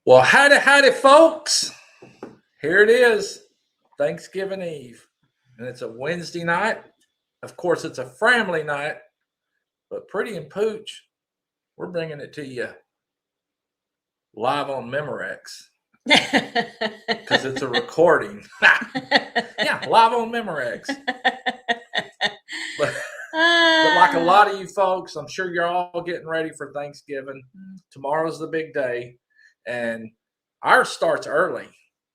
Well, howdy, howdy, folks. Here it is, Thanksgiving Eve. And it's a Wednesday night. Of course, it's a family night, but Pretty and Pooch, we're bringing it to you live on Memorex because it's a recording. Yeah, live on Memorex. But like a lot of you folks, I'm sure you're all getting ready for Thanksgiving. Tomorrow's the big day. And ours starts early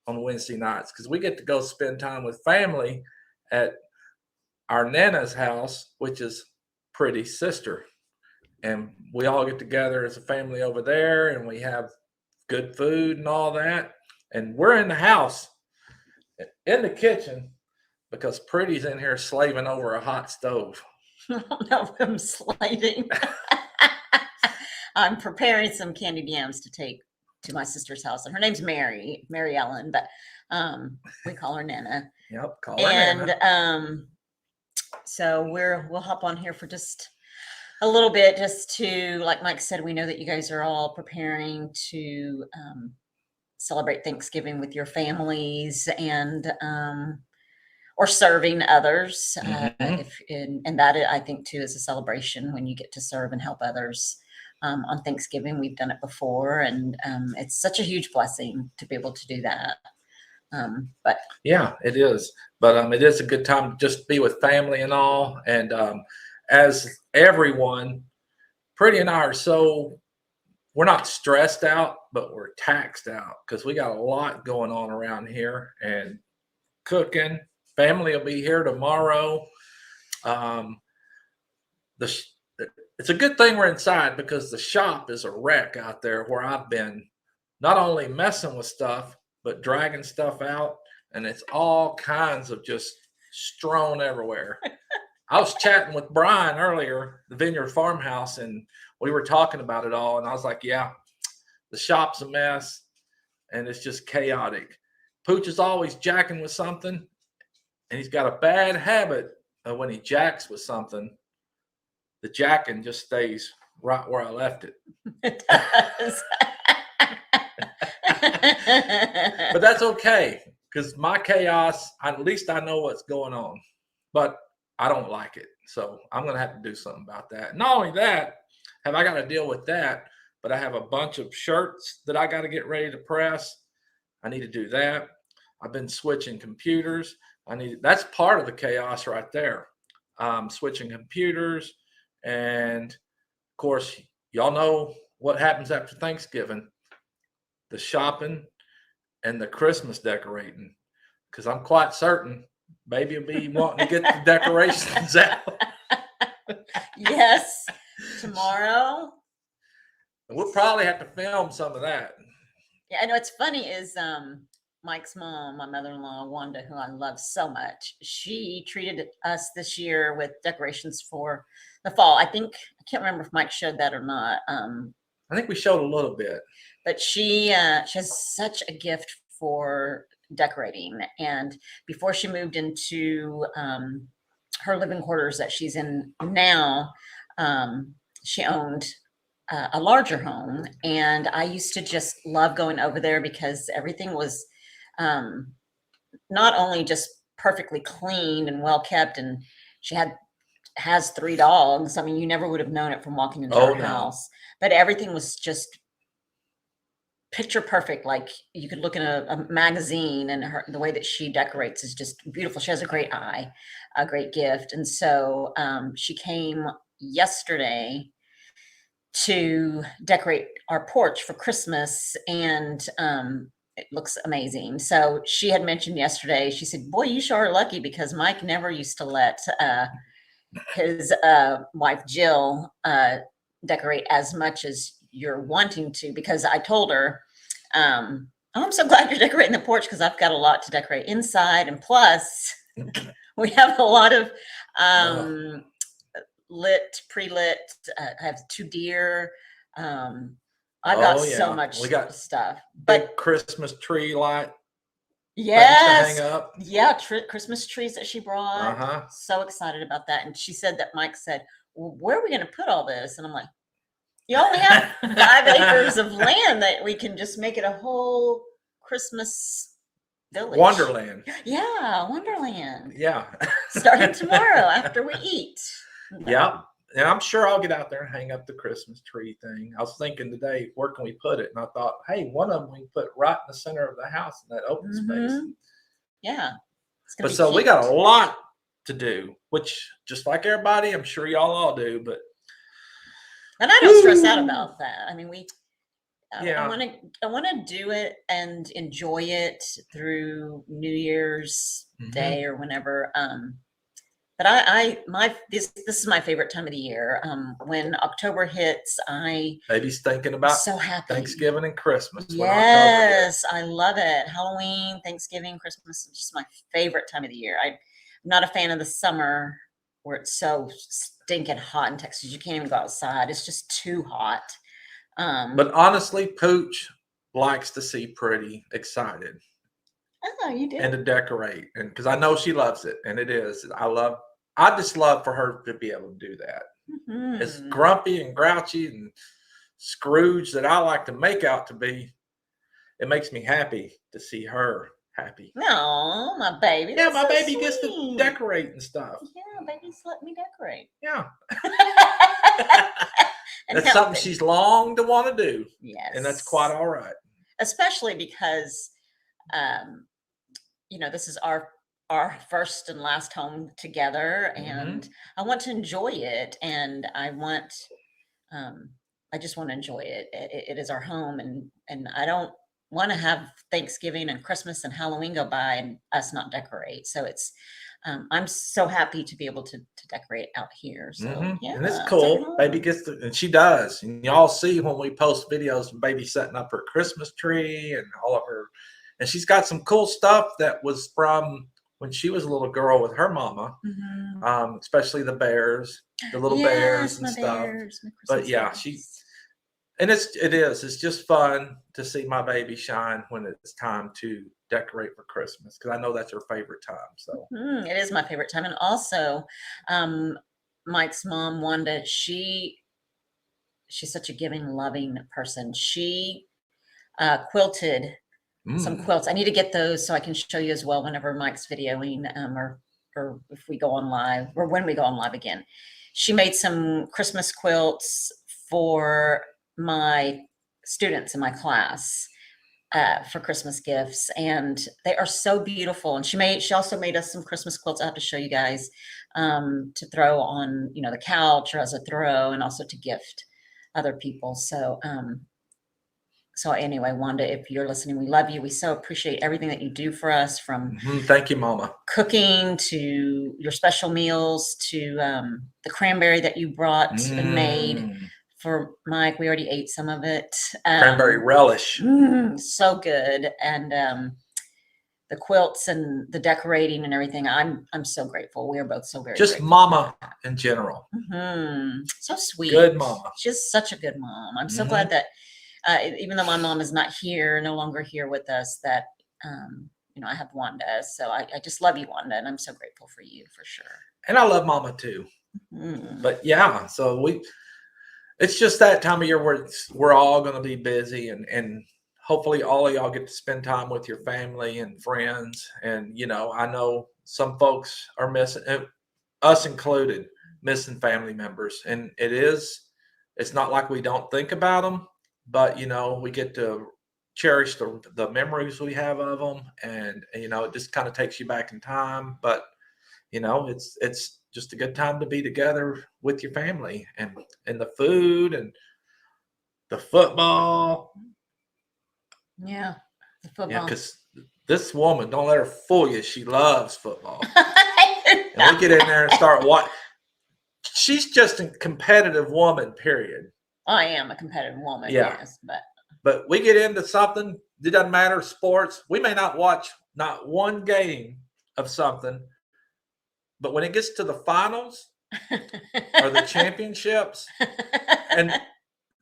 on Wednesday nights because we get to go spend time with family at our Nana's house, which is Pretty's sister. And we all get together as a family over there and we have good food and all that. And we're in the house, in the kitchen, because Pretty's in here slaving over a hot stove. I don't know if I'm slaving. I'm preparing some candied yams to take to my sister's house. And her name's Mary Ellen, but we call her Nana. Yep, call her Nana. And so we'll hop on here for just a little bit, just to, like Mike said, we know that you guys are all preparing to celebrate Thanksgiving with your families and or serving others. And that I think too is a celebration when you get to serve and help others on Thanksgiving. We've done it before, and it's such a huge blessing to be able to do that. But yeah, it is. But it is a good time to just be with family and all. And as everyone, Pretty and I are we're not stressed out, but we're taxed out because we got a lot going on around here and cooking. Family will be here tomorrow. It's a good thing we're inside because the shop is a wreck out there where I've been not only messing with stuff, but dragging stuff out. And it's all kinds of just strewn everywhere. I was chatting with Brian earlier, the Vineyard Farmhouse, and we were talking about it all. And I was like, yeah, the shop's a mess and it's just chaotic. Pooch is always jacking with something. And he's got a bad habit of when he jacks with something, the jacking just stays right where I left it. It does. But that's okay because my chaos, at least I know what's going on. But I don't like it. So I'm going to have to do something about that. Not only that, have I got to deal with that, but I have a bunch of shirts that I got to get ready to press. I need to do that. I've been switching computers. That's part of the chaos right there. Switching computers. And of course, y'all know what happens after Thanksgiving, the shopping and the Christmas decorating. Because I'm quite certain baby will be wanting to get the decorations out. Yes, tomorrow. We'll probably have to film some of that. Yeah, I know what's funny is Mike's mom, my mother-in-law, Wanda, who I love so much, she treated us this year with decorations for the fall. I can't remember if Mike showed that or not. I think we showed a little bit. But she has such a gift for decorating. And before she moved into her living quarters that she's in now, she owned a larger home. And I used to just love going over there because everything was not only just perfectly clean and well kept, and she has 3 dogs. I mean, you never would have known it from walking into her house, but everything was just picture perfect. Like you could look in a magazine, and the way that she decorates is just beautiful. She has a great eye, a great gift. And so she came yesterday to decorate our porch for Christmas, and it looks amazing. So she had mentioned yesterday, she said, boy, you sure are lucky because Mike never used to let his wife Jill decorate as much as you're wanting to, because I told her, I'm so glad you're decorating the porch because I've got a lot to decorate inside, and plus we have a lot of pre-lit. I have 2 deer. I've got so much stuff. But Christmas tree light. Yes. To hang up. Yeah, Christmas trees that she brought. So excited about that. And she said that Mike said, well, where are we going to put all this? And I'm like, You only have 5 acres of land that we can just make it a whole Christmas village. Wonderland. Yeah, Wonderland. Yeah. Starting tomorrow after we eat. Yeah. And I'm sure I'll get out there and hang up the Christmas tree thing. I was thinking today, where can we put it? And I thought, hey, one of them we can put right in the center of the house in that open space. Yeah. But so we got a lot to do, which just like everybody, I'm sure y'all all do. But and I don't stress out about that. I mean, yeah. I want to do it and enjoy it through New Year's Day or whenever. But this is my favorite time of the year. When October hits, baby's thinking about so happy. Thanksgiving and Christmas. Yes, I love it. Halloween, Thanksgiving, Christmas is just my favorite time of the year. I'm not a fan of the summer where it's so stinking hot in Texas. You can't even go outside. It's just too hot. But honestly, Pooch likes to see pretty, excited. Oh, you do. And to decorate, and because I know she loves it, and it is. I just love for her to be able to do that. As grumpy and grouchy and Scrooge that I like to make out to be, it makes me happy to see her happy. No, my baby. Yeah, my baby gets to decorate and stuff. Yeah, baby's let me decorate. Yeah. That's something she's long to want to do. Yes. And that's quite all right. Especially because, this is our first and last home together, and I want to enjoy it, and I just want to enjoy it. It is our home, and I don't want to have Thanksgiving and Christmas and Halloween go by and us not decorate. So it's I'm so happy to be able to decorate out here. So yeah, and it's cool. Baby gets to, and she does. And y'all see when we post videos of baby setting up her Christmas tree and all of her, and she's got some cool stuff that was from when she was a little girl with her mama, especially the bears, the little bears and stuff. But yeah, it's just fun to see my baby shine when it's time to decorate for Christmas, because I know that's her favorite time. So it is my favorite time. And also Mike's mom, Wanda, she's such a giving, loving person. She quilted some quilts. I need to get those so I can show you as well whenever Mike's videoing, or if we go on live, or when we go on live again. She made some Christmas quilts for my students in my class for Christmas gifts, and they are so beautiful. And she also made us some Christmas quilts. I have to show you guys to throw on the couch or as a throw, and also to gift other people. So anyway, Wanda, if you're listening, we love you. We so appreciate everything that you do for us, from thank you, Mama, cooking to your special meals to the cranberry that you brought and made for Mike. We already ate some of it. Cranberry relish. So good. And the quilts and the decorating and everything. I'm so grateful. We are both so very just grateful. Mama in general. So sweet. Good mama. She's such a good mom. I'm so glad that even though my mom is not here, no longer here with us, that I have Wanda. So I just love you, Wanda, and I'm so grateful for you, for sure. And I love Mama too. But yeah, so it's just that time of year where we're all going to be busy, and hopefully all of y'all get to spend time with your family and friends. And I know some folks are missing, us included, missing family members, and it's not like we don't think about them, but we get to cherish the memories we have of them, and it just kind of takes you back in time. But it's just a good time to be together with your family, and the food and the football. Yeah, the football. Yeah, because this woman, don't let her fool you, she loves football. And we get in there and start watching. She's just a competitive woman, period. I am a competitive woman, yes, but we get into something, it doesn't matter, sports. We may not watch not one game of something, but when it gets to the finals or the championships, and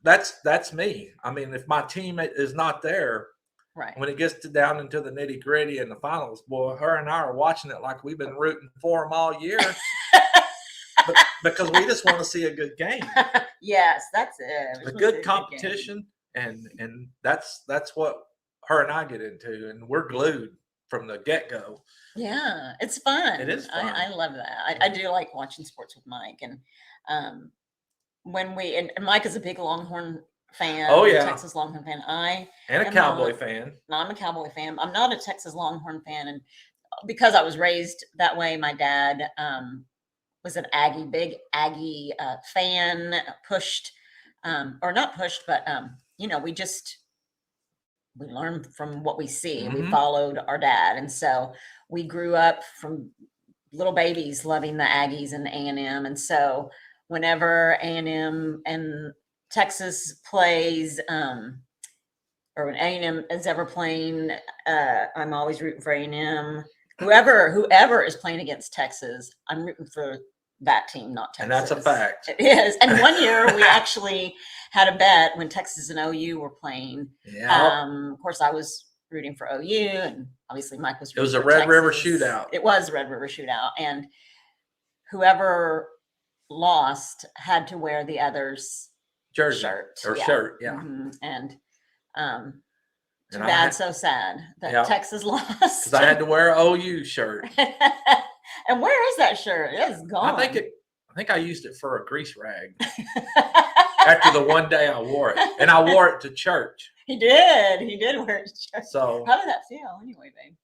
that's me. I mean, if my team is not there, right, when it gets down into the nitty gritty in the finals, boy, her and I are watching it like we've been rooting for them all year. because we just want to see a good game, Yes, that's it. a good competition, and that's what her and I get into, and we're glued from the get-go. Yeah, it's fun. It is fun. I love that. I do like watching sports with Mike, and when we and Mike is a big Longhorn fan. Oh yeah, Texas Longhorn fan. And a Cowboy fan. No, I'm a Cowboy fan. I'm not a Texas Longhorn fan, and because I was raised that way, my dad was an big Aggie fan. Pushed, or not pushed, but we learned from what we see. We followed our dad, and so we grew up from little babies loving the Aggies and A&M, and so whenever A&M and Texas plays, or when A&M is ever playing, I'm always rooting for A&M. Whoever is playing against Texas, I'm rooting for that team, not Texas. And that's a fact. It is. And one year we actually had a bet when Texas and OU were playing. Yeah. Of course, I was rooting for OU, and obviously Mike was. It was a Red River shootout. It was Red River shootout, and whoever lost had to wear the other's jersey shirt. Shirt, yeah. And too bad, so sad that Texas lost. Because I had to wear an OU shirt. And where is that shirt? It's gone. I think I used it for a grease rag after the one day I wore it, and I wore it to church. He did wear it to church. So how did that feel, anyway, babe?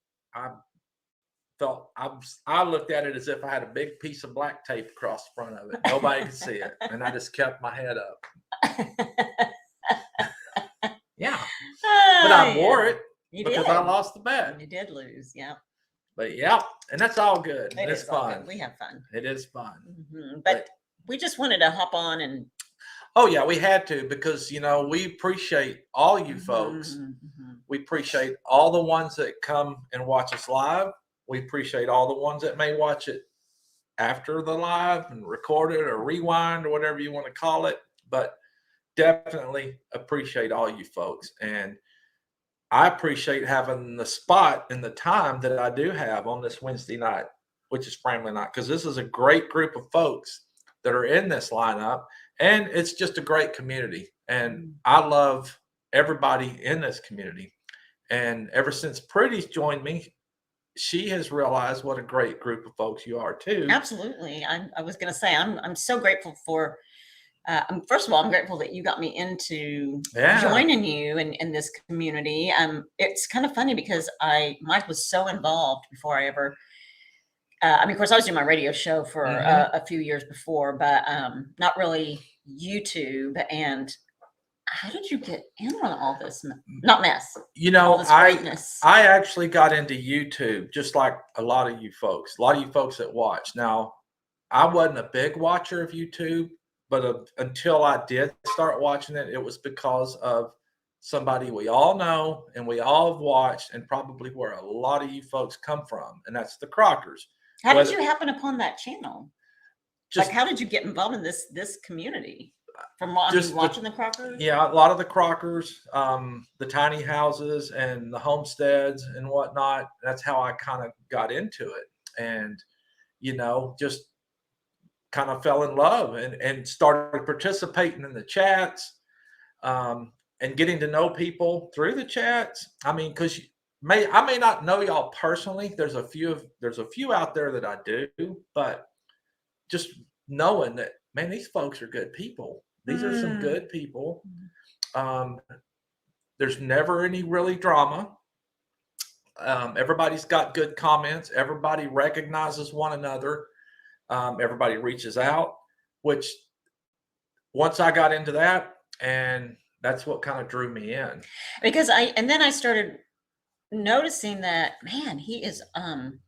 I looked at it as if I had a big piece of black tape across the front of it. Nobody could see it, and I just kept my head up. Yeah, but I wore it because I lost the bet. You did lose, yeah. But yeah, and that's all good. It's fun. We have fun. It is fun. But we just wanted to hop on and. Oh yeah, we had to, because we appreciate all you folks. We appreciate all the ones that come and watch us live. We appreciate all the ones that may watch it after the live and record it or rewind or whatever you want to call it. But definitely appreciate all you folks. And I appreciate having the spot and the time that I do have on this Wednesday night, which is Family Night, because this is a great group of folks that are in this lineup, and it's just a great community. And I love everybody in this community. And ever since Pretty's joined me, she has realized what a great group of folks you are too. Absolutely. I was going to say, I'm so grateful for, first of all, I'm grateful that you got me into joining you in this community. It's kind of funny because Mike was so involved before I ever, of course I was doing my radio show for a few years before, but not really YouTube. And how did you get in on all this? Not mess. All this greatness. I actually got into YouTube just like a lot of you folks that watch. Now, I wasn't a big watcher of YouTube, but until I did start watching it, it was because of somebody we all know and we all have watched, and probably where a lot of you folks come from, and that's the Crockers. How did you happen upon that channel? How did you get involved in this community? From watching the Crockers? Yeah, a lot of the Crockers, the tiny houses and the homesteads and whatnot. That's how I kind of got into it. And, just kind of fell in love and started participating in the chats, and getting to know people through the chats. I mean, because I may not know y'all personally. There's a few out there that I do, but just knowing that, man, these folks are good people. These are some good people. There's never any really drama. Everybody's got good comments. Everybody recognizes one another. Everybody reaches out, which once I got into that, and that's what kind of drew me in. Because then I started noticing that, man, he's on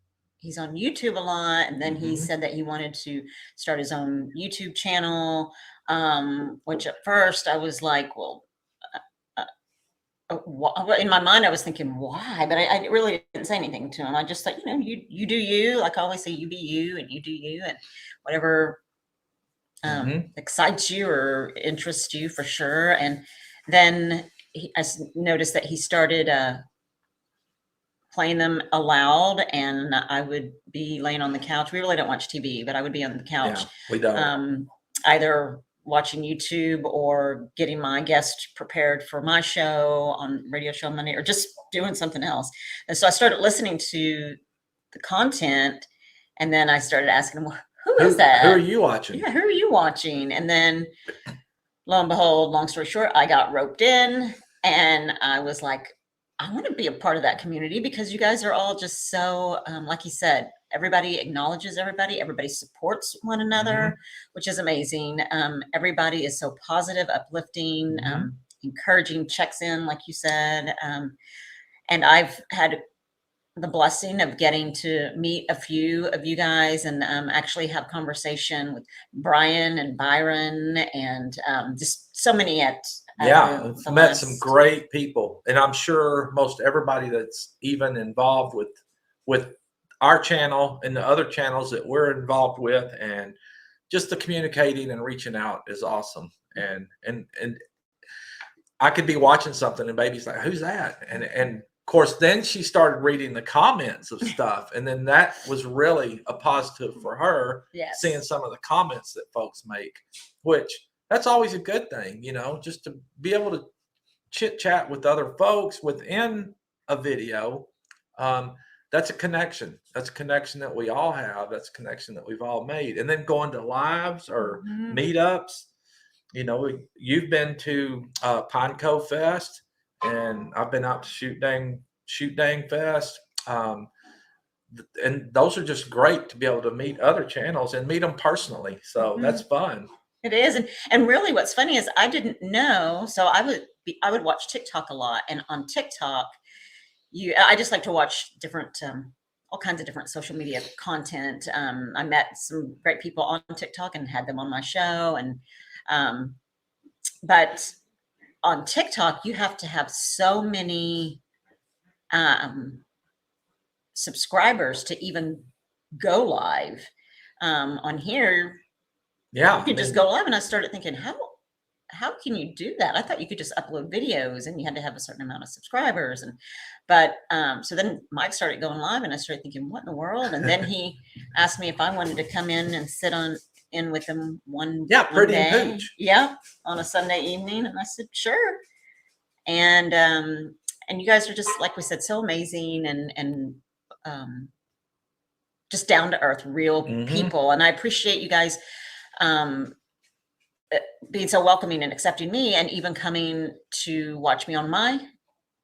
YouTube a lot. And then he said that he wanted to start his own YouTube channel, which at first I was like, well, in my mind, I was thinking, why? But I really didn't say anything to him. I just thought, you do you. Like I always say, you be you and you do you, and whatever excites you or interests you, for sure. And then I noticed that he started playing them aloud, and I would be laying on the couch. We really don't watch TV, but I would be on the couch. Yeah, we don't. Either watching YouTube or getting my guest prepared for my show on radio show Monday, or just doing something else. And so I started listening to the content, and then I started asking them, who is that? Who are you watching? Yeah, who are you watching? And then lo and behold, long story short, I got roped in, and I was like, I want to be a part of that community, because you guys are all just so, like you said, everybody acknowledges everybody. Everybody supports one another, which is amazing. Everybody is so positive, uplifting, encouraging, checks in, like you said. And I've had the blessing of getting to meet a few of you guys, and actually have conversation with Brian and Byron, and just so many at I've met some great people, and I'm sure most everybody that's even involved with our channel and the other channels that we're involved with, and just the communicating and reaching out is awesome. And I could be watching something and baby's like, who's that? And of course, then she started reading the comments of stuff, and then that was really a positive for her. Yes. Seeing some of the comments that folks make, which that's always a good thing, just to be able to chit chat with other folks within a video. That's a connection. That's a connection that we all have. That's a connection that we've all made. And then going to lives or meetups, you've been to Pine Cove Fest, and I've been out to Shoot Dang Fest. And those are just great to be able to meet other channels and meet them personally. So that's fun. It is. And really what's funny is I didn't know. So I would watch TikTok a lot, and on TikTok, I just like to watch different, all kinds of different social media content. I met some great people on TikTok and had them on my show. And, but on TikTok, you have to have so many, subscribers to even go live. On here, yeah, you could just go live. And I started thinking, how can you do that? I thought you could just upload videos and you had to have a certain amount of subscribers. But so then Mike started going live, and I started thinking, what in the world? And then he asked me if I wanted to come in and sit in with him one Pretty day. and Pooch. Yeah, on a Sunday evening. And I said, sure. And you guys are just, like we said, so amazing, and just down to earth, real people. And I appreciate you guys being so welcoming and accepting me, and even coming to watch me on my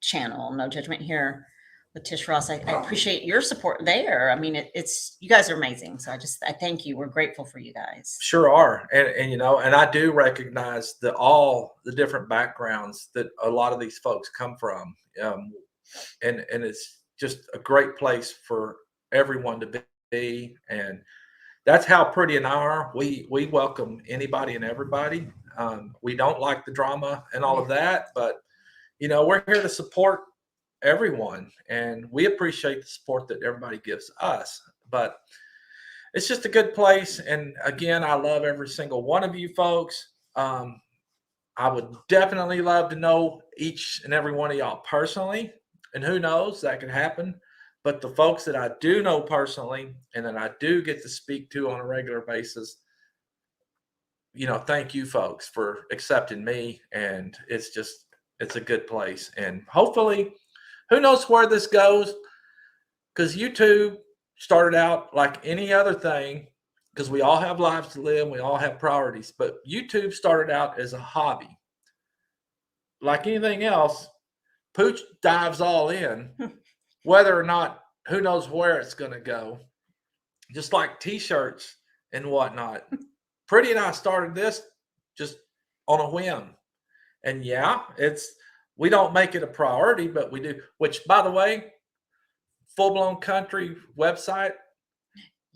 channel. No judgment here with Tish Ross. I appreciate your support there. I mean, it's you guys are amazing. So I thank you. We're grateful for you guys. Sure are. And I do recognize all the different backgrounds that a lot of these folks come from. And it's just a great place for everyone to be. And that's how Pretty and I are. We welcome anybody and everybody. We don't like the drama and all of that, but we're here to support everyone, and we appreciate the support that everybody gives us. But it's just a good place. And again, I love every single one of you folks. I would definitely love to know each and every one of y'all personally, and who knows, that could happen. But the folks that I do know personally, and that I do get to speak to on a regular basis, thank you folks for accepting me. And it's a good place. And hopefully, who knows where this goes, because YouTube started out like any other thing, because we all have lives to live, we all have priorities. But YouTube started out as a hobby. Like anything else, Pooch dives all in. Whether or not, who knows where it's going to go. Just like T-shirts and whatnot. Pretty and I started this just on a whim. And we don't make it a priority, but we do. Which, by the way, Full Blown Country website.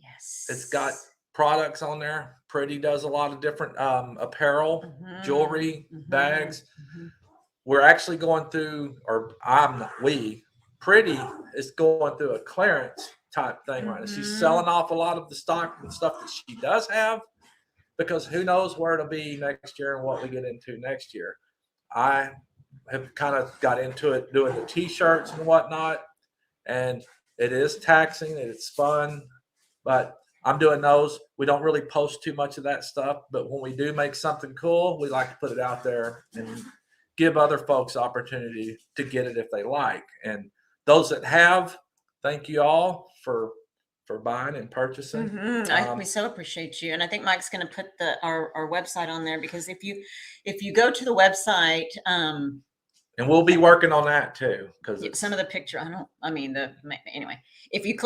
Yes. It's got products on there. Pretty does a lot of different apparel, jewelry, bags. We're actually going through, Pretty is going through a clearance type thing right now. She's selling off a lot of the stock and stuff that she does have, because who knows where it'll be next year and what we get into next year. I have kind of got into it doing the T-shirts and whatnot, and it is taxing and it's fun, but I'm doing those. We don't really post too much of that stuff, but when we do make something cool, we like to put it out there and give other folks opportunity to get it if they like. And those that have, thank you all for buying and purchasing. We so appreciate you, and I think Mike's going to put our website on there, because if you go to the website, and we'll be working on that too, because some of the picture, anyway, if you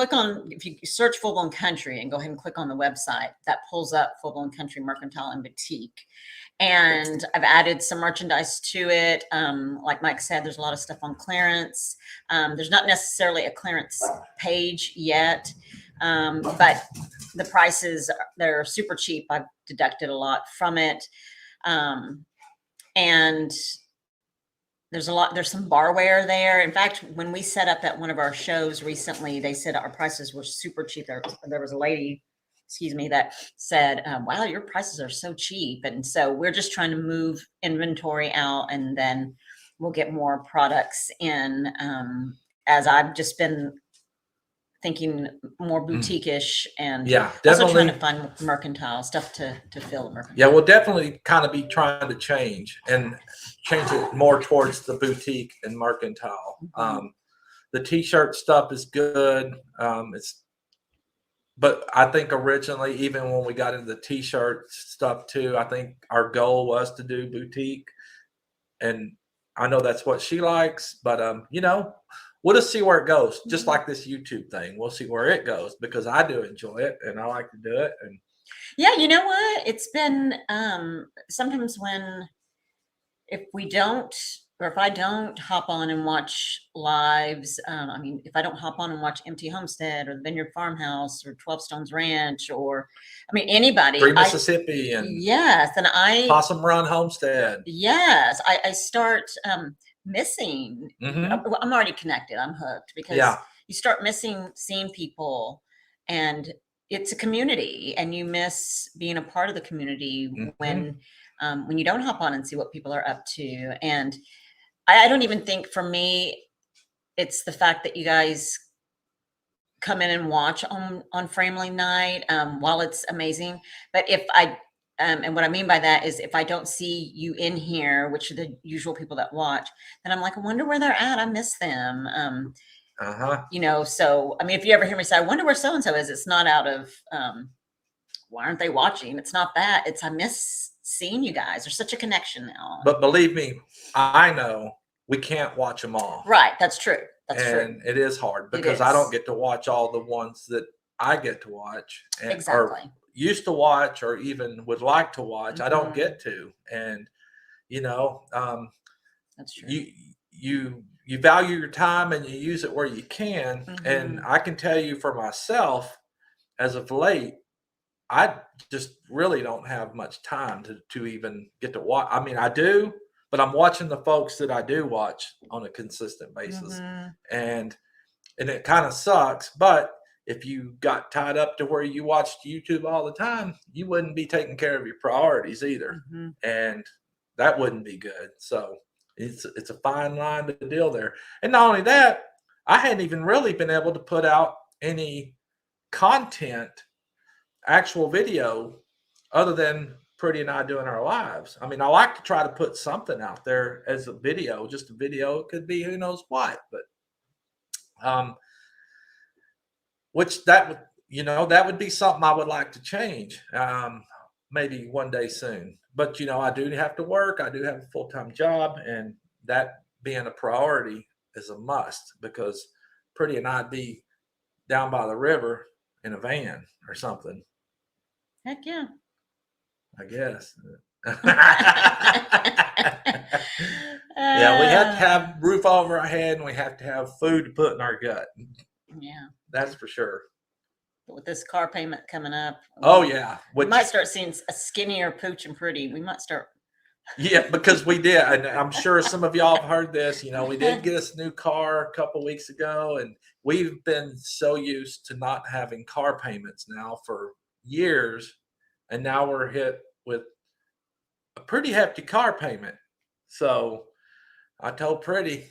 search Full Blown Country and go ahead and click on the website, that pulls up Full Blown Country Mercantile and Boutique. And I've added some merchandise to it. Like Mike said, there's a lot of stuff on clearance. There's not necessarily a clearance page yet, but the prices, they're super cheap. I've deducted a lot from it. And there's some barware there. In fact, when we set up at one of our shows recently, they said our prices were super cheap. There was a lady, that said, wow, your prices are so cheap. And so we're just trying to move inventory out, and then we'll get more products in, as I've just been thinking more boutique-ish, and also trying to find mercantile stuff to fill the mercantile. Yeah, we'll definitely kind of be trying to change it more towards the boutique and mercantile. The t-shirt stuff is good. But I think originally, even when we got into the t-shirt stuff too, I think our goal was to do boutique, and I know that's what she likes, but we'll just see where it goes. Just like this YouTube thing, we'll see where it goes, because I do enjoy it and I like to do it. And yeah, you know what? It's been sometimes if I don't hop on and watch lives, if I don't hop on and watch Empty Homestead or the Vineyard Farmhouse or 12 Stones Ranch, or anybody, Free Mississippi, and yes, and Possum Run Homestead, yes, I start missing. Mm-hmm. I'm already connected. I'm hooked, because you start missing seeing people, and it's a community, and you miss being a part of the community when you don't hop on and see what people are up to. And I don't even think, for me, it's the fact that you guys come in and watch on Framling Night, while it's amazing. But if I and what I mean by that is, if I don't see you in here, which are the usual people that watch, then I'm like, I wonder where they're at. I miss them. So if you ever hear me say, I wonder where so and so is, it's not out of why aren't they watching? It's not that. It's, I miss seeing you guys. There's such a connection now. But believe me, I know we can't watch them all. Right. That's true. That's true. And it is hard, because I don't get to watch all the ones that I get to watch. Exactly. Or used to watch, or even would like to watch. I don't get to. And, that's true. You value your time and you use it where you can. And I can tell you for myself, as of late, I just really don't have much time to even get to watch. I do, but I'm watching the folks that I do watch on a consistent basis. And it kind of sucks. But if you got tied up to where you watched YouTube all the time, you wouldn't be taking care of your priorities either. And that wouldn't be good. So it's a fine line to deal there. And not only that, I hadn't even really been able to put out any content, actual video, other than Pretty and I doing our lives. I like to try to put something out there as a video, just a video. It could be who knows what, but which that would be something I would like to change, maybe one day soon. But I do have to work. I do have a full-time job, and that being a priority is a must, because Pretty and I'd be down by the river in a van or something. Heck yeah. I guess. Yeah, we have to have roof over our head, and we have to have food to put in our gut. Yeah. That's for sure. But with this car payment coming up, we might start seeing a skinnier Pooch and Pretty. We might start. Yeah, because we did, and I'm sure some of y'all have heard this. We did get us a new car a couple weeks ago, and we've been so used to not having car payments now for years, and now we're hit with a pretty hefty car payment. So I told Pretty,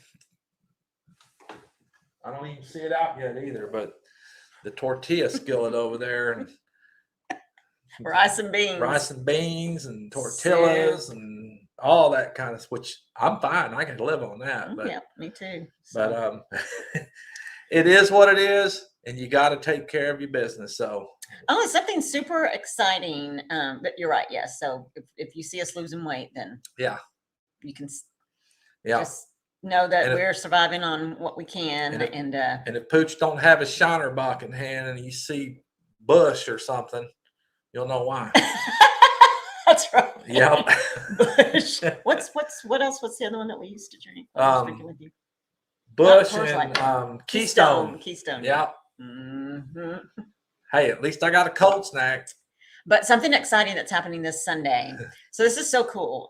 I don't even see it out yet either, but the tortilla skillet over there, and Rice and beans and tortillas and all that kind of, which I'm fine. I can live on that. But, yeah, me too. But it is what it is, and you got to take care of your business. So, it's something super exciting. But you're right. Yes. So if you see us losing weight, then yeah, you can just know that we're surviving on what we can. And if Pooch don't have his shiner box in hand and you see Bush or something, you'll know why. That's right. Yep. Bush. What else? What's the other one that we used to drink? Bush and Keystone. Keystone. Yeah. Mm-hmm. Hey, at least I got a cold snack. But something exciting that's happening this Sunday. So this is so cool.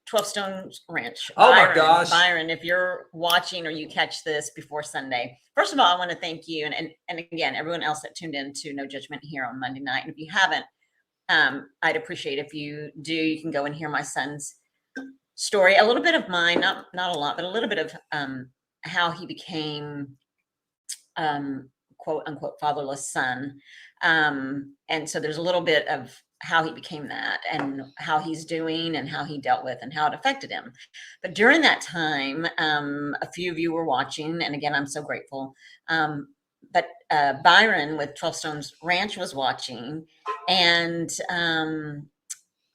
12 Stones Ranch. Oh my gosh. Byron, if you're watching or you catch this before Sunday, first of all, I want to thank you. And again, everyone else that tuned in to No Judgment here on Monday night. And if you haven't, I'd appreciate if you do, you can go and hear my son's story, a little bit of mine, not a lot, but a little bit of how he became quote unquote fatherless son. And so there's a little bit of how he became that and how he's doing and how he dealt with and how it affected him. But during that time, a few of you were watching, and again, I'm so grateful. But Byron with 12 Stones Ranch was watching, and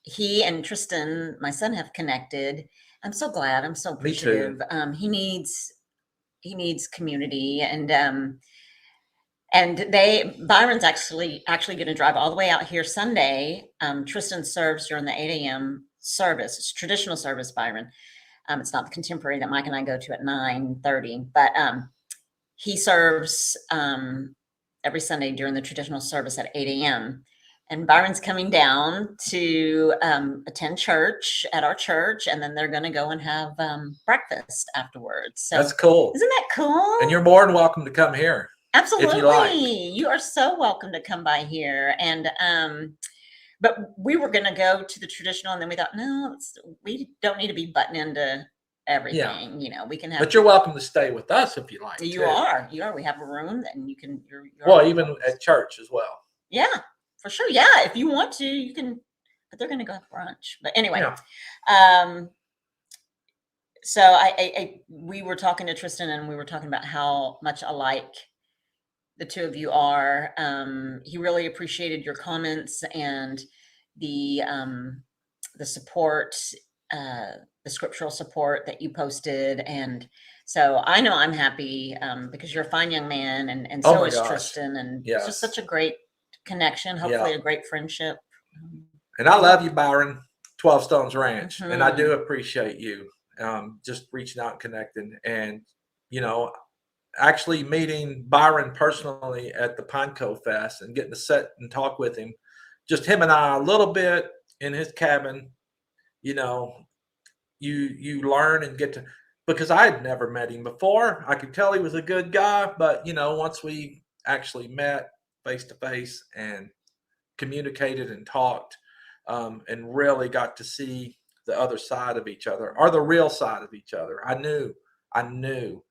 he and Tristan, my son, have connected. I'm so glad. I'm so appreciative. He needs community, and Byron's actually going to drive all the way out here Sunday. Tristan serves during the 8 a.m. service. It's traditional service, Byron. It's not the contemporary that Mike and I go to at 9:30, but he serves every Sunday during the traditional service at 8 a.m. And Byron's coming down to attend church at our church, and then they're going to go and have breakfast afterwards. So that's cool. Isn't that cool? And you're more than welcome to come here. Absolutely. If you like. You are so welcome to come by here. And but we were going to go to the traditional, and then we thought, no, we don't need to be butting into everything. Yeah. We can have. But you're welcome to stay with us if you like. You are. We have a room, and you can. You're well, even at church as well. Yeah, for sure. Yeah, if you want to, you can. But they're going to go have brunch. But anyway, so we were talking to Tristan, and we were talking about how much alike the two of you are. He really appreciated your comments and the support, the scriptural support that you posted. And so I know I'm happy because you're a fine young man, and so is Tristan. And it's just such a great connection, hopefully a great friendship. And I love you, Byron, 12 Stones Ranch. And I do appreciate you just reaching out and connecting. And, actually meeting Byron personally at the Pineco Fest and getting to sit and talk with him, just him and I a little bit in his cabin, you learn and get to, because I had never met him before. I could tell he was a good guy, but once we actually met face to face and communicated and talked and really got to see the other side of each other, or the real side of each other, I knew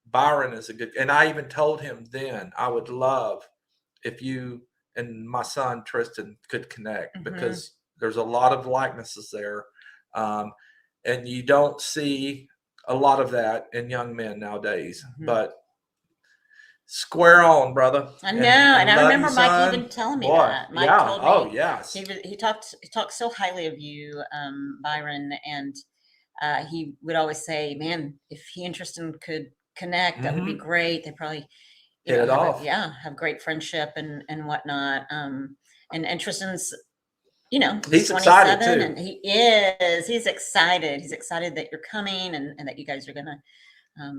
Byron is a good, and I even told him then I would love if you and my son Tristan could connect, because there's a lot of likenesses there, and you don't see a lot of that in young men nowadays. But square on, brother. I know, and I remember Mike even telling me that. Mike told me, yes, he talked so highly of you, Byron, and he would always say, "Man, if he and Tristan could connect, that would be great. They probably hit it off. Have great friendship and whatnot." And Tristan's, he's excited too. And he's excited. He's excited that you're coming and that you guys are gonna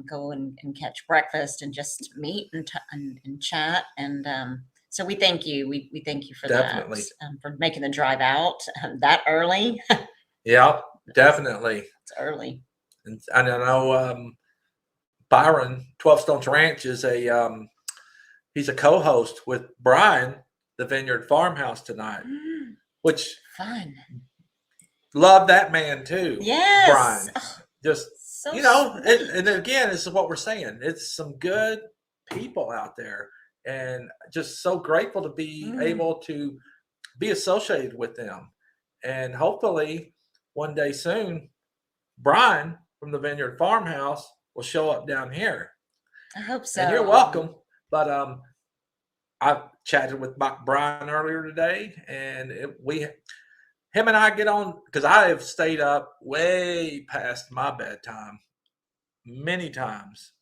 go and catch breakfast and just meet and chat. And so we thank you. We thank you for that, for making the drive out that early. Yeah, definitely. It's early. And I know Byron, 12 Stones Ranch is he's a co-host with Brian, the Vineyard Farmhouse tonight, which fun. Love that man too. Yes. Brian. Just So you know, sweet. and again, this is what we're saying. It's some good people out there, and just so grateful to be Mm. able to be associated with them. And hopefully, one day soon, Brian from the Vineyard Farmhouse will show up down here. I hope And you're so. welcome. But I chatted with Brian earlier today, and him and I get on because I have stayed up way past my bedtime many times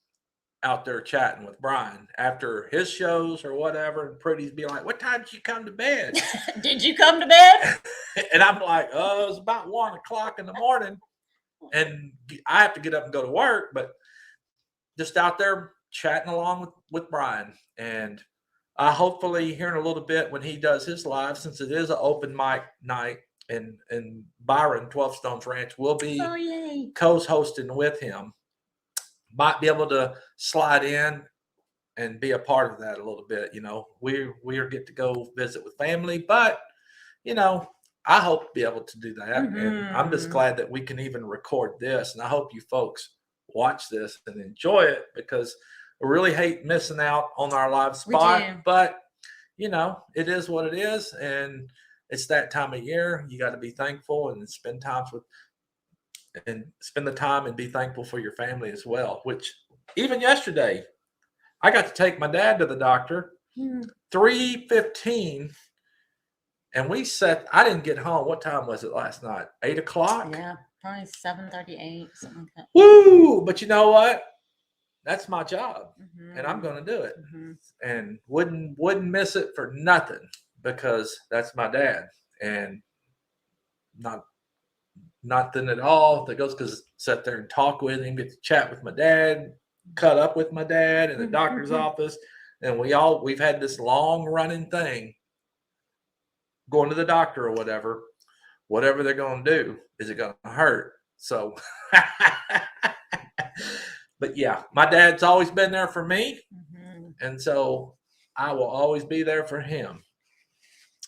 out there chatting with Brian after his shows or whatever. And Pretty's be like, "What time did you come to bed?" Did you come to bed? And I'm like, "Oh, it was about 1 o'clock in the morning." And I have to get up and go to work, but just out there chatting along with Brian. And hopefully here in a little bit when he does his live, since it is an open mic night, and Byron 12 Stones Ranch will be Oh, yay. co-hosting with him. Might be able to slide in and be a part of that a little bit. You know, we are get to go visit with family, but you know, I hope to be able to do that. And I'm just Mhm. glad that we can even record this. And I hope you folks watch this and enjoy it, because I really hate missing out on our live We spot. do. But you know, it is what it is, and it's that time of year. You got to be thankful and spend the time and be thankful for your family as well. Which even yesterday, I got to take my dad to the doctor. Hmm. 3:15, and I didn't get home. What time was it last night? 8 o'clock. Yeah, probably 7:38, something like that. Woo! But you know what? That's my job, and I'm Mhm. going to do it, Mhm. and wouldn't miss it for nothing, because that's my dad, and not nothing at all that goes, because sit there and talk with him, get to chat with my dad, cut up with my dad in the doctor's office, and we've had this long running thing going to the doctor or whatever they're going to do. Is it going to hurt? So, but yeah, my dad's always been there for me, Mhm. and so I will always be there for him.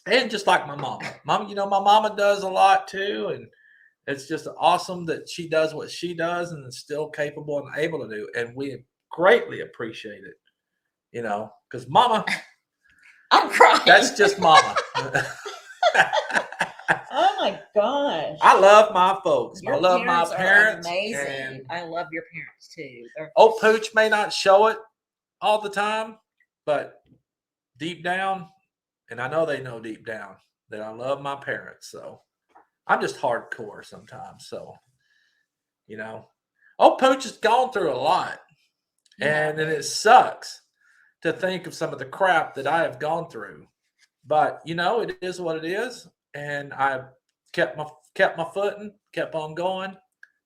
And just like my mama, you know, my mama does a lot too, and it's just awesome that she does what she does and is still capable and able to do. And we greatly appreciate it, you know, because mama, I'm crying. that's just mama. Oh my gosh. I love my folks. I Your love my parents are parents. amazing. And I love your parents too. old Pooch may not show it all the time, but deep down, and I know they know deep down, that I love my parents. So I'm just hardcore sometimes. So, you know, old Pooch has gone through a lot. And it sucks to think of some of the crap that I have gone through. But you know, it is what it is. And I kept my footing, kept on going,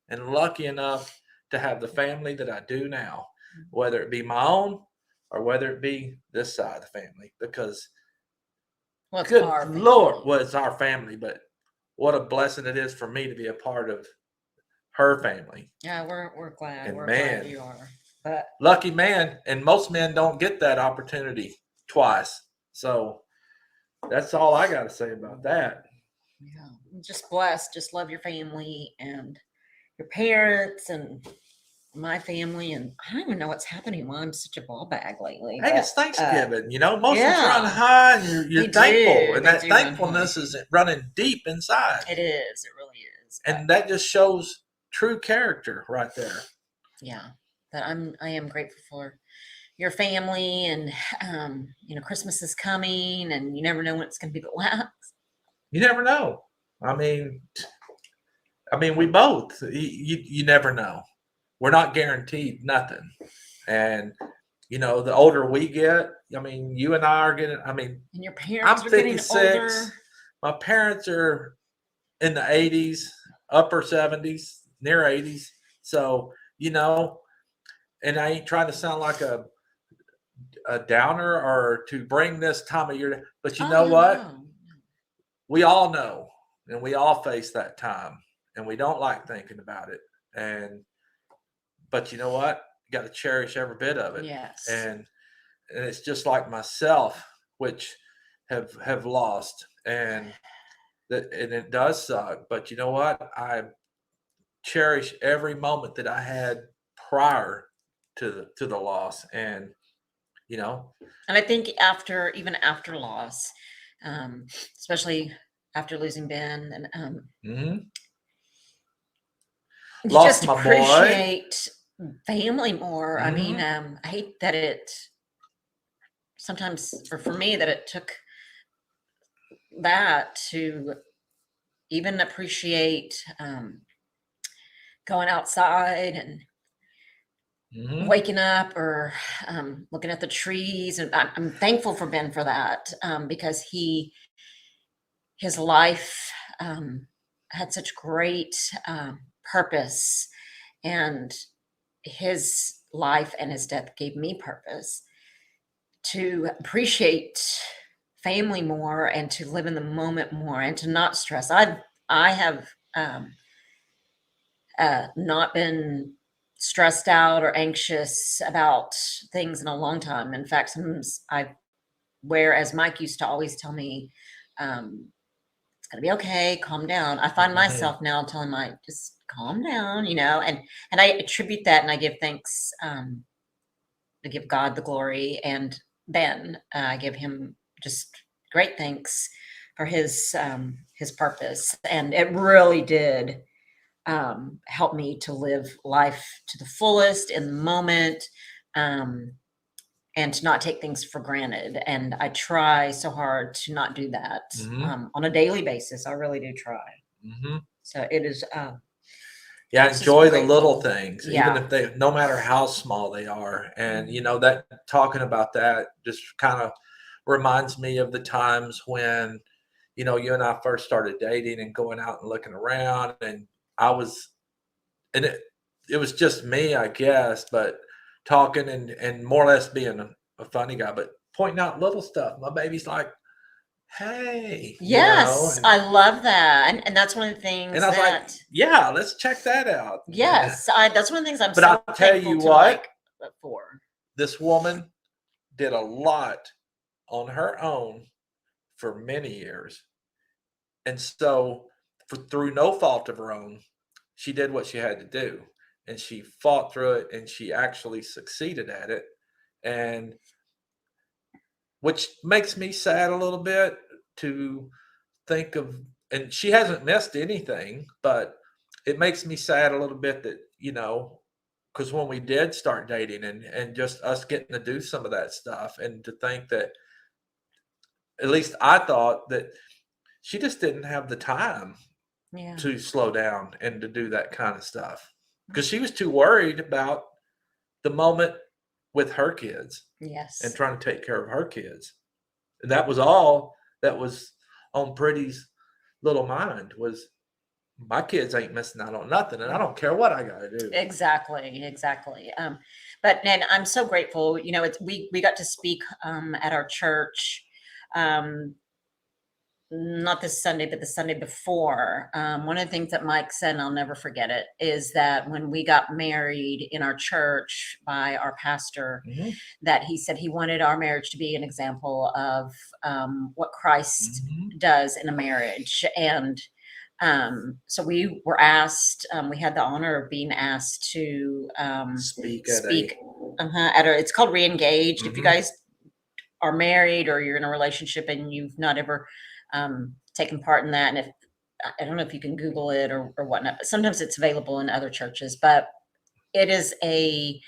and lucky enough to have the family that I do now, whether it be my own or whether it be this side of the family. Because What's good our Lord, family? well, it's our family, but what a blessing it is for me to be a part of her family. Yeah, we're glad. And We're glad man, you are. But lucky man, and most men don't get that opportunity twice. So that's all I got to say about that. yeah, I'm just blessed. Just love your family and your parents and my family. And I don't even know what's happening. Why I'm such a ball bag lately. Hey, But it's Thanksgiving. You know, emotions run yeah, high, and you're they thankful, do. and They that do run high. thankfulness is running deep inside, It is. It really is. But and that just shows true character right there. yeah, but I am grateful for your family, and Christmas is coming, and you never know when it's going to be the last. You never know. I mean, we both. You never know. We're not guaranteed nothing, and you know, the older we get, I mean, you and I are getting. I mean, And your I'm parents are getting 56. older. My parents are in the 80s, upper 70s, near 80s. So, you know, and I ain't trying to sound like a downer or to bring this time of year, but you Oh, know no, what? no. We all know, and we all face that time, and we don't like thinking about it. But you know what? You got to cherish every bit of it. Yes. And it's just like myself, which have lost, and it does suck. But you know what? I cherish every moment that I had prior to the loss, and you know, And I think after, even after loss, especially after losing Ben, and mhm. you Lost just my boy. appreciate family more. I mean, Mhm. I hate that it sometimes, or for me, that it took that to even appreciate going outside and Mhm. waking up, or looking at the trees. And I'm thankful for Ben for that, because his life had such great purpose, and his life and his death gave me purpose to appreciate family more, and to live in the moment more, and to not stress. I have not been stressed out or anxious about things in a long time. In fact, sometimes whereas Mike used to always tell me, it's gonna be okay, calm down. I find Mhm. myself now telling Mike, just calm down, and I attribute that, and I give thanks, I give God the glory, and Ben, I give him just great thanks for his purpose. And it really did help me to live life to the fullest in the moment, um, and to not take things for granted. And I try so hard to not do that Mhm. on a daily basis. I really do try. Mhm. So it is. Yeah, I'm just enjoy the little grateful. things, even Yeah. if they, no matter how small they are. And Mhm. that talking about that just kind of reminds me of the times when, you and I first started dating and going out and looking around, and I was, and it was just me, I guess, but talking and more or less being a funny guy, but pointing out little stuff. My baby's like, "Hey," Yes, and I love that, and that's one of the and I things was like, that. "Yeah, let's check that out." Yes, that's one of the things I'm But so I'll tell thankful you to what, Mike for. this woman did a lot on her own for many years. And so, through no fault of her own, she did what she had to do. And she fought through it, and she actually succeeded at it. And which makes me sad a little bit to think of, and she hasn't missed anything, but it makes me sad a little bit that, because when we did start dating and just us getting to do some of that stuff, and to think that, at least I thought that she just didn't have the time Yeah. to slow down and to do that kind of stuff because she was too worried about the moment with her kids and Yes. trying to take care of her kids. And that was all that was on Pretty's little mind was my kids ain't missing out on nothing, and I don't care what I got to do. Exactly, exactly. But and I'm so grateful. We got to speak at our church, um, not this Sunday, but the Sunday before. One of the things that Mike said, and I'll never forget it, is that when we got married in our church by our pastor, Mhm, that he said he wanted our marriage to be an example of what Christ mhm. does in a marriage. And so we were asked, we had the honor of being asked to Speak at a. speak it's called Reengaged. If you Mhm, guys are married or you're in a relationship and you've not ever taken part in that, and if I don't know if you can Google it or whatnot, but sometimes it's available in other churches. But it is a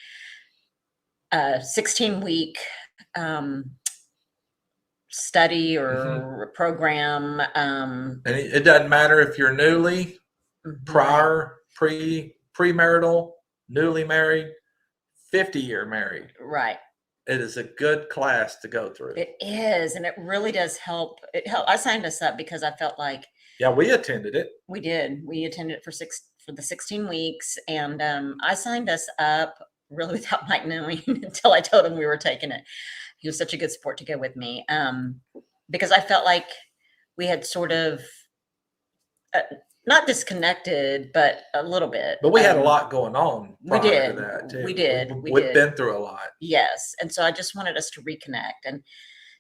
16-week study mhm. or program. And it doesn't matter if you're newly, Right. prior, premarital, newly married, 50-year married. Right. It is a good class to go through. It is, and it really does help. I signed us up because I felt like Yeah, we attended it. we did. We attended it for the 16 weeks, and I signed us up really without Mike knowing until I told him we were taking it. He was such a good sport to go with me, because I felt like we had sort of uh, not disconnected, but a little bit. But we had a lot going on We prior to did. that We too. did. We We've did. been through a lot. Yes, and so I just wanted us to reconnect, and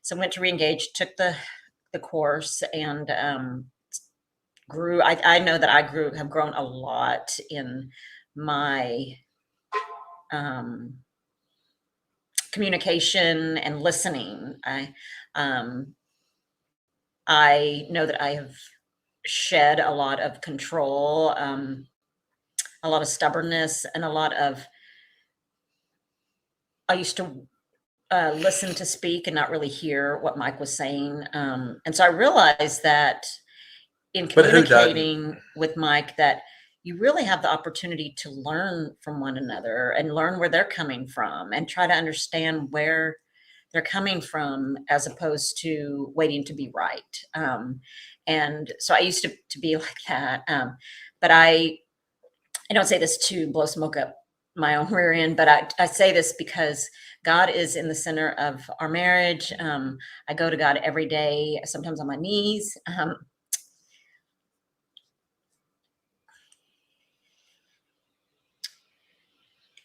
so went to Reengage, took the course, and grew. I know that I have grown a lot in my communication and listening. I know that I have shed a lot of control, a lot of stubbornness, and a lot of. I used to listen to speak and not really hear what Mike was saying, and so I realized that in But who doesn't? communicating with Mike, that you really have the opportunity to learn from one another and learn where they're coming from and try to understand where they're coming from as opposed to waiting to be right. And so I used to be like that. But I don't say this to blow smoke up my own rear end, but I say this because God is in the center of our marriage. I go to God every day, sometimes on my knees.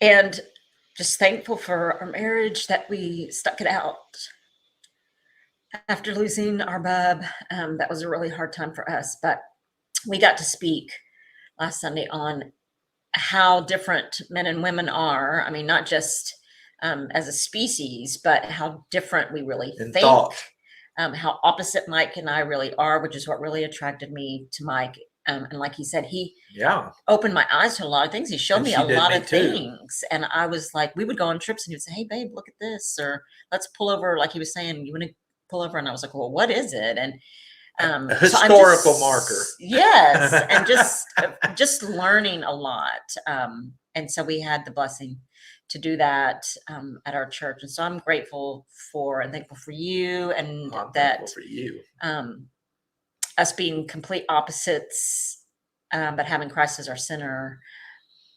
And just thankful for our marriage that we stuck it out after losing our bub. That was a really hard time for us, but we got to speak last Sunday on how different men and women are. I mean, not just as a species, but how different we really In think. thought. How opposite Mike and I really are, which is what really attracted me to Mike. And like he said, he opened my eyes to a lot of things. He showed me a lot of things. And I was like, we would go on trips and he would say, hey, babe, look at this. Or let's pull over. Like he was saying, you want to pull over? And I was like, well, what is it? And a historical marker. Yes. And just learning a lot. And so we had the blessing to do that at our church. And so I'm grateful and thankful for you, and that for you. Us being complete opposites, but having Christ as our center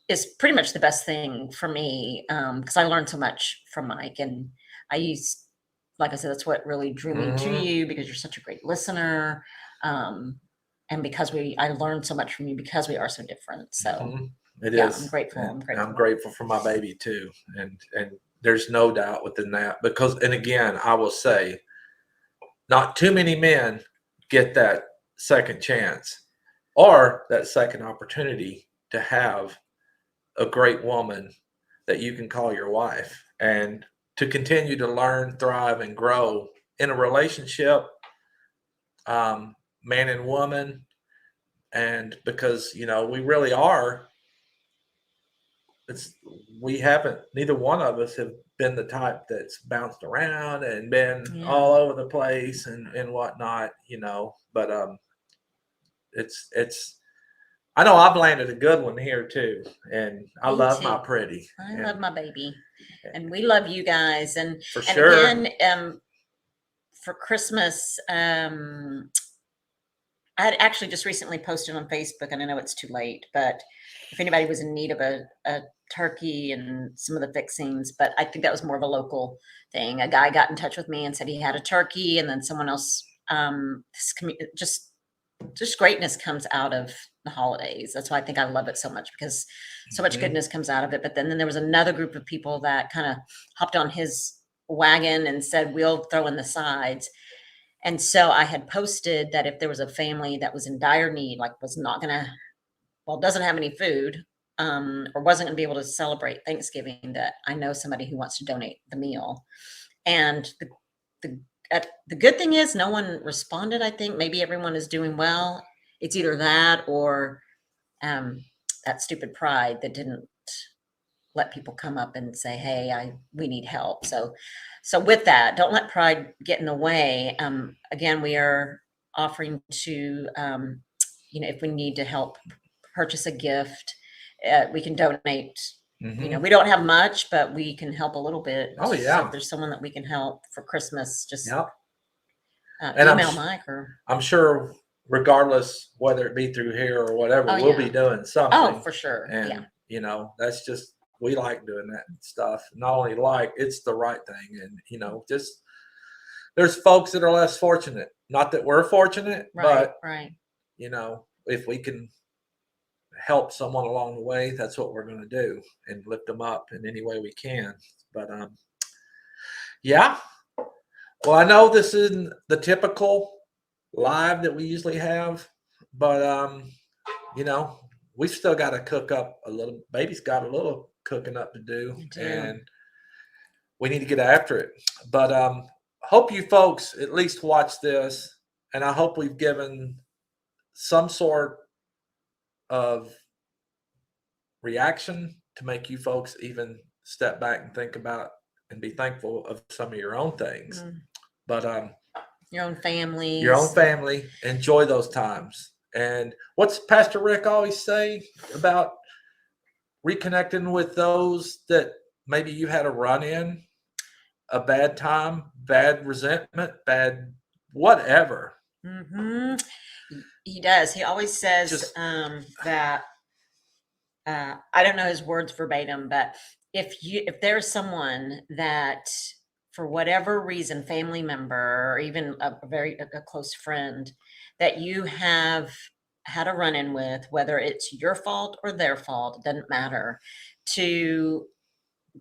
is pretty much the best thing for me, because I learned so much from Mike. And like I said, that's what really drew me to you, because you're such a great listener. And because I learned so much from you because we are so different. So it is. I'm grateful. I'm grateful for my baby too. And there's no doubt within that, and again, I will say, not too many men get that second chance or that second opportunity to have a great woman that you can call your wife, and to continue to learn, thrive, and grow in a relationship, man and woman. And because, we really are, neither one of us have been the type that's bounced around and been all over the place and whatnot, but I know I've landed a good one here too. And I love my pretty. I love my baby. And we love you guys. And for sure. Again, for Christmas, I had actually just recently posted on Facebook, and I know it's too late, but if anybody was in need of a turkey and some of the fixings, but I think that was more of a local thing. A guy got in touch with me and said he had a turkey, and then someone else, just greatness comes out of the holidays. That's why I think I love it so much, because so much goodness comes out of it. But then there was another group of people that kind of hopped on his wagon and said, we'll throw in the sides. And so I had posted that if there was a family that was in dire need, like doesn't have any food, or wasn't going to be able to celebrate Thanksgiving, that I know somebody who wants to donate the meal. And the good thing is no one responded. I think maybe everyone is doing well. It's either that or that stupid pride that didn't let people come up and say, hey, we need help. So with that, don't let pride get in the way. Again, we are offering to, if we need to help purchase a gift, we can donate. We don't have much, but we can help a little bit. Oh yeah. So if there's someone that we can help for Christmas, just and email Mike, or I'm sure, regardless whether it be through here or whatever, we'll be doing something. Oh, for sure. And that's just, we like doing that stuff. Not only it's the right thing. And just, there's folks that are less fortunate. Not that we're fortunate, but if we can help someone along the way, that's what we're going to do, and lift them up in any way we can. But well, I know this isn't the typical live that we usually have, but you know, we've still got to cook up a little. Baby's got a little cooking up to do, You do. and we need to get after it. But hope you folks at least watch this, and I hope we've given some sort of reaction to make you folks even step back and think about and be thankful of some of your own things. But Your own families. your own family, enjoy those times. And what's Pastor Rick always say about reconnecting with those that maybe you had a run in, a bad time, bad resentment, bad whatever? He does. He always says Just- that I don't know his words verbatim, but if there's someone that for whatever reason, family member or even a close friend that you have had a run-in with, whether it's your fault or their fault, it doesn't matter, to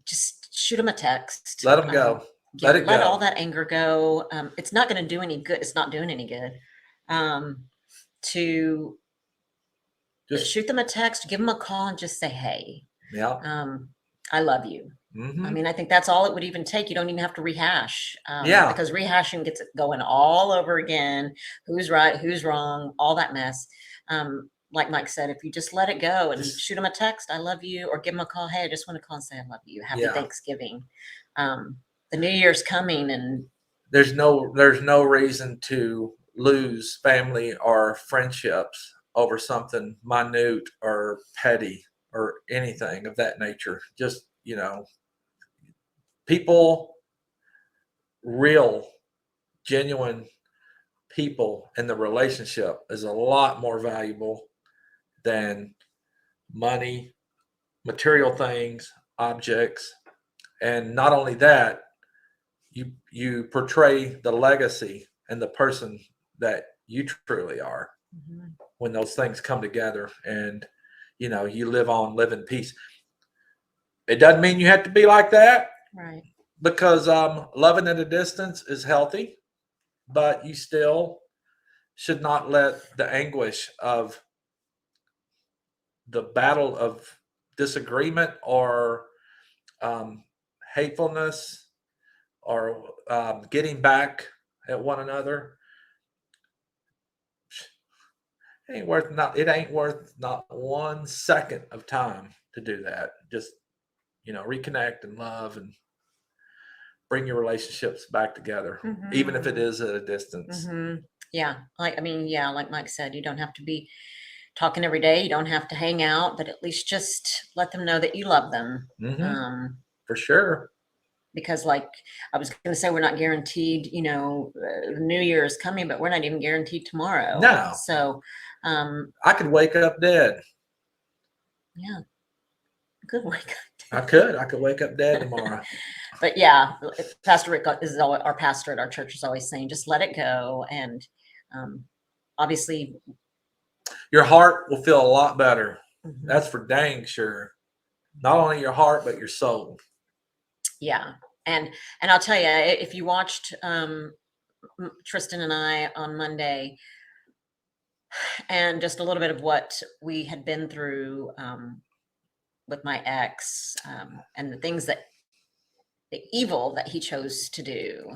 just shoot them a text. Let them go. Let it Let go. all that anger go. It's not going to do any good. It's not doing any good. To Just shoot them a text, give them a call, and just say, "Hey, yeah. I love you." I mean, I think that's all it would even take. You don't even have to rehash. Yeah. Because rehashing gets it going all over again. Who's right? Who's wrong? All that mess. Like Mike said, if you just let it go and shoot them a text, "I love you," or give them a call. "Hey, I just want to call and say I love you. Happy Thanksgiving." The New Year's coming, and there's no reason to lose family or friendships over something minute or petty or anything of that nature. Just, people, real, genuine people in the relationship is a lot more valuable than money, material things, objects. And not only that, you portray the legacy and the person that you truly are when those things come together, and you live in peace. It doesn't mean you have to be like that, right? Because loving at a distance is healthy, but you still should not let the anguish of the battle of disagreement or hatefulness or getting back at one another, it ain't worth not 1 second of time to do that. Just reconnect and love and bring your relationships back together, even if it is at a distance. Yeah, like Mike said, you don't have to be talking every day. You don't have to hang out, but at least just let them know that you love them. For sure. Because like I was going to say, we're not guaranteed, the New Year is coming, but we're not even guaranteed tomorrow. No. So I could wake up dead. Yeah. Good wake up. I could wake up dead tomorrow. But yeah, Pastor Rick is our pastor at our church is always saying, just let it go. And obviously your heart will feel a lot better. That's for dang sure. Not only your heart, but your soul. Yeah. And I'll tell you, if you watched Tristan and I on Monday, and just a little bit of what we had been through with my ex, and the evil that he chose to do,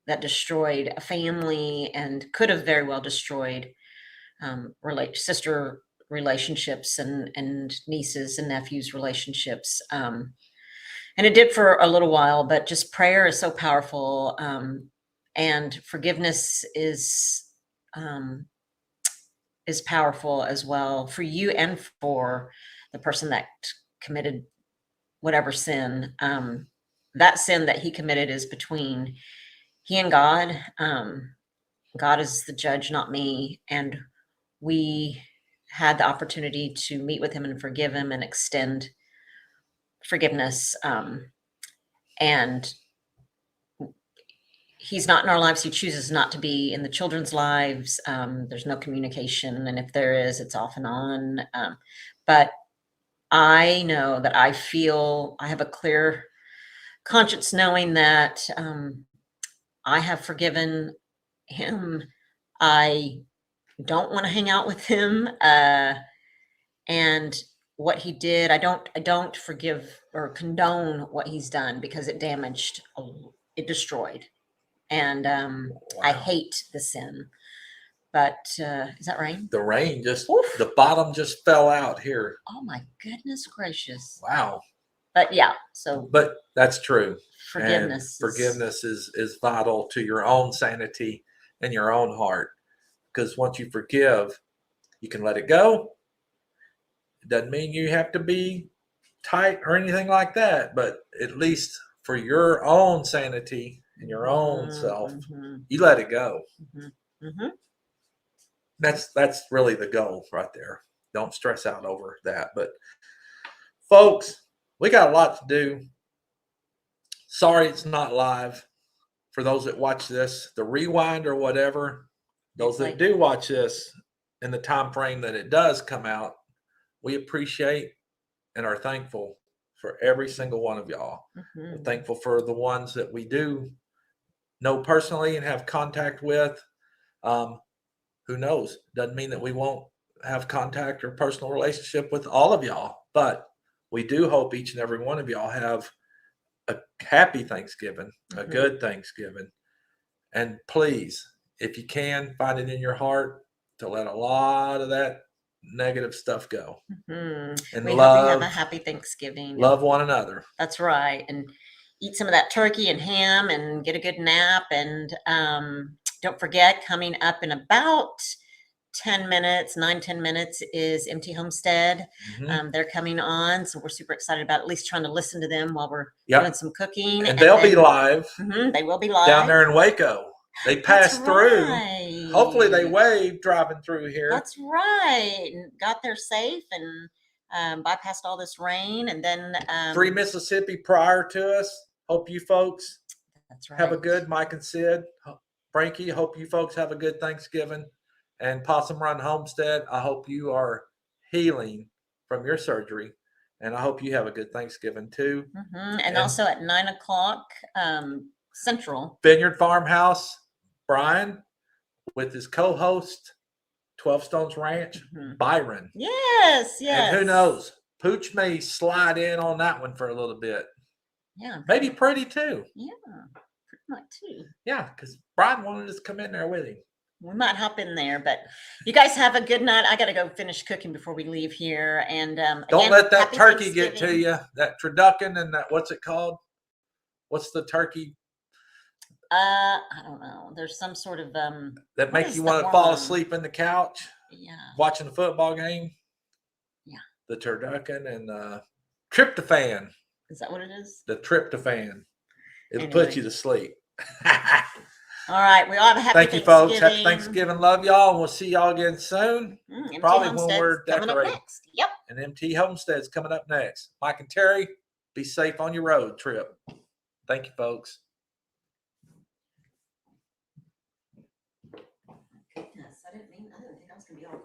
that destroyed a family and could have very well destroyed sister relationships and nieces and nephews relationships. And it did for a little while, but just prayer is so powerful. And forgiveness is powerful as well for you and for the person that committed whatever sin. That sin that he committed is between he and God. God is the judge, not me. And we had the opportunity to meet with him and forgive him and extend forgiveness. And he's not in our lives. He chooses not to be in the children's lives. There's no communication. And if there is, it's off and on. But I know that I have a clear conscience knowing that I have forgiven him. I don't want to hang out with him. And what he did, I don't forgive or condone what he's done because it damaged, it destroyed. And I Wow. hate the sin. But is that rain? The rain just, Oof. the bottom just fell out here. Oh my goodness gracious. Wow. But yeah, so. But that's true. Forgiveness. And forgiveness is vital to your own sanity and your own heart. Because once you forgive, you can let it go. It doesn't mean you have to be tight or anything like that, but at least for your own sanity and your own self, you let it go. That's really the goal right there. Don't stress out over that. But folks, we got a lot to do. Sorry it's not live. For those that watch this, the rewind or whatever, those that do watch this in the time frame that it does come out, we appreciate and are thankful for every single one of y'all. We're thankful for the ones that we do know personally and have contact with. Who knows? Doesn't mean that we won't have contact or personal relationship with all of y'all, but we do hope each and every one of y'all have a happy Thanksgiving, a good Thanksgiving. And please, if you can, find it in your heart to let a lot of that negative stuff go. And we hope you have a happy Thanksgiving. Love one another. That's right. And eat some of that turkey and ham and get a good nap. And don't forget, coming up in about 10 minutes, 10 minutes is Empty Homestead. They're coming on. So we're super excited about at least trying to listen to them while we're doing some cooking. And they'll be live. They will be live. Down there in Waco. They passed through. Hopefully they waved driving through here. That's right. And got there safe and bypassed all this rain. And then 3 Mississippi prior to us. Hope you folks have a good, Mike and Sid. Frankie, hope you folks have a good Thanksgiving. And Possum Run Homestead, I hope you are healing from your surgery. And I hope you have a good Thanksgiving too. And also at 9 o'clock Central. Vineyard Farmhouse, Brian, with his co-host, 12 Stones Ranch, Byron. Yes. And who knows? Pooch may slide in on that one for a little bit. Yeah. Maybe Pretty too. Yeah, pretty much too. Yeah, because Brian wanted us to come in there with him. We might hop in there, but you guys have a good night. I got to go finish cooking before we leave here. And don't let that turkey get to you. That turducken and that, what's it called? What's the turkey? I don't know. There's some sort of that makes you want to fall asleep in the couch. Yeah. Watching the football game. Yeah. The turducken and tryptophan. Is that what it is? The tryptophan. It'll put you to sleep. All right. We all have a happy Thank you, folks. Happy Thanksgiving. Love y'all. And we'll see y'all again soon. Probably when we're decorating. Yep. And MT Homestead's coming up next. Mike and Terry, be safe on your road trip. Thank you, folks. Goodness, I didn't think I was going to be all